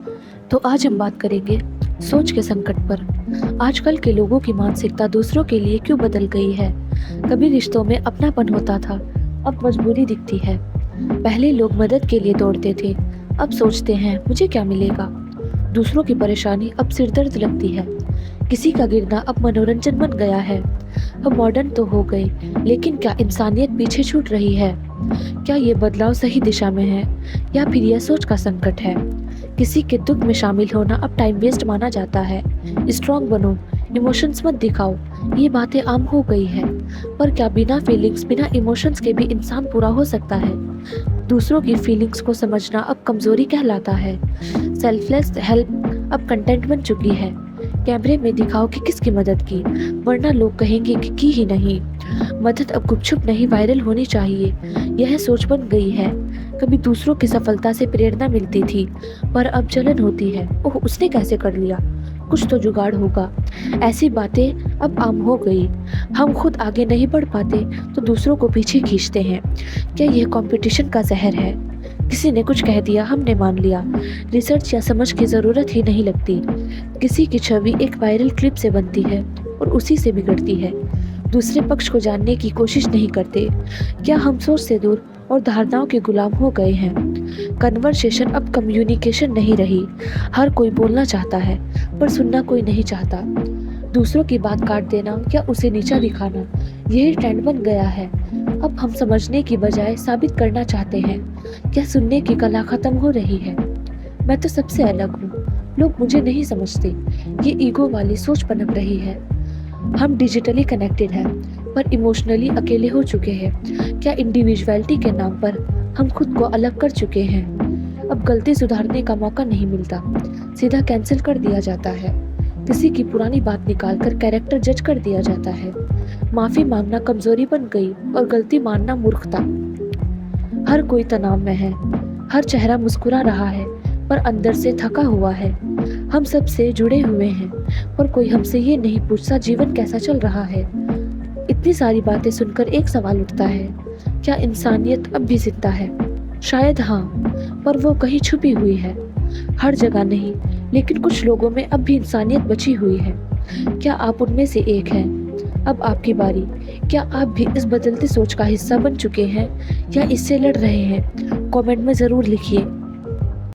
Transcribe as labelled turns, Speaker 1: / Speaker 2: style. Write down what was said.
Speaker 1: तो आज हम बात करेंगे सोच के संकट पर। आजकल के लोगों की मानसिकता दूसरों के लिए क्यों बदल गई है। कभी रिश्तों में अपनापन होता था, अब मजबूरी दिखती है। पहले लोग मदद के लिए दौड़ते थे, अब सोचते हैं मुझे क्या मिलेगा। दूसरों की परेशानी अब सिरदर्द लगती है। किसी का गिरना अब मनोरंजन बन गया है। हम मॉडर्न तो हो गए, लेकिन क्या इंसानियत पीछे छूट रही है। क्या ये बदलाव सही दिशा में है या फिर यह सोच का संकट है। किसी के दुख में शामिल होना अब टाइम वेस्ट माना जाता है। स्ट्रांग बनो, इमोशंस मत दिखाओ, ये बातें आम हो गई है। पर क्या बिना फीलिंग्स, बिना इमोशंस के भी इंसान पूरा हो सकता है। दूसरों की फीलिंग्स को समझना अब कमजोरी कहलाता है। सेल्फलेस हेल्प अब कंटेंट बन चुकी है। कैमरे में दिखाओ कि किसकी मदद की, वरना लोग कहेंगे कि की ही नहीं। मदद अब गुपचुप नहीं, वायरल होनी चाहिए, यह सोच बन गई है। कभी दूसरों की सफलता से प्रेरणा मिलती थी, पर अब जलन होती है। ओह, उसने कैसे कर लिया, कुछ तो जुगाड़ होगा। ऐसी बातें अब आम हो गई। हम खुद आगे नहीं बढ़ पाते तो दूसरों को पीछे खींचते हैं। क्या यह कंपटीशन का जहर है। किसी ने कुछ कह दिया, हमने मान लिया। रिसर्च या समझ की ज़रूरत ही नहीं लगती। किसी की छवि एक वायरल क्लिप से बनती है और उसी से बिगड़ती है। दूसरे पक्ष को जानने की कोशिश नहीं करते। क्या हम सोच से दूर और धारणाओं के गुलाम हो गए हैं। कन्वर्सेशन अब कम्युनिकेशन नहीं रही। हर कोई बोलना चाहता है, पर सुनना कोई नहीं चाहता। दूसरों की बात काट देना या उसे नीचा दिखाना, यही ट्रेंड बन गया है। अब हम समझने की बजाय साबित करना चाहते हैं। क्या सुनने की कला खत्म हो रही है। मैं तो सबसे अलग हूँ, लोग मुझे नहीं समझते, ये ईगो वाली सोच पनप रही है। हम डिजिटली कनेक्टेड हैं, पर इमोशनली अकेले हो चुके हैं। क्या इंडिविजुअलिटी के नाम पर हम खुद को अलग कर चुके हैं। अब गलती सुधारने का मौका नहीं मिलता, सीधा कैंसिल कर दिया जाता है। किसी की पुरानी बात निकालकर कैरेक्टर जज कर दिया जाता है। माफी मांगना कमजोरी बन गई और गलती मानना मूर्खता। हर कोई तनाव में है, हर चेहरा मुस्कुरा रहा है, पर अंदर से थका हुआ है। हम सबसे जुड़े हुए हैं, पर कोई हमसे ये नहीं पूछता जीवन कैसा चल रहा है। इतनी सारी बातें सुनकर एक सवाल उठता है, क्या इंसानियत अब भी जिंदा है। शायद हाँ, पर वो कहीं छुपी हुई है। हर जगह नहीं, लेकिन कुछ लोगों में अब भी इंसानियत बची हुई है। क्या आप उनमें से एक हैं। अब आपकी बारी। क्या आप भी इस बदलती सोच का हिस्सा बन चुके हैं या इससे लड़ रहे हैं। कमेंट में ज़रूर लिखिए।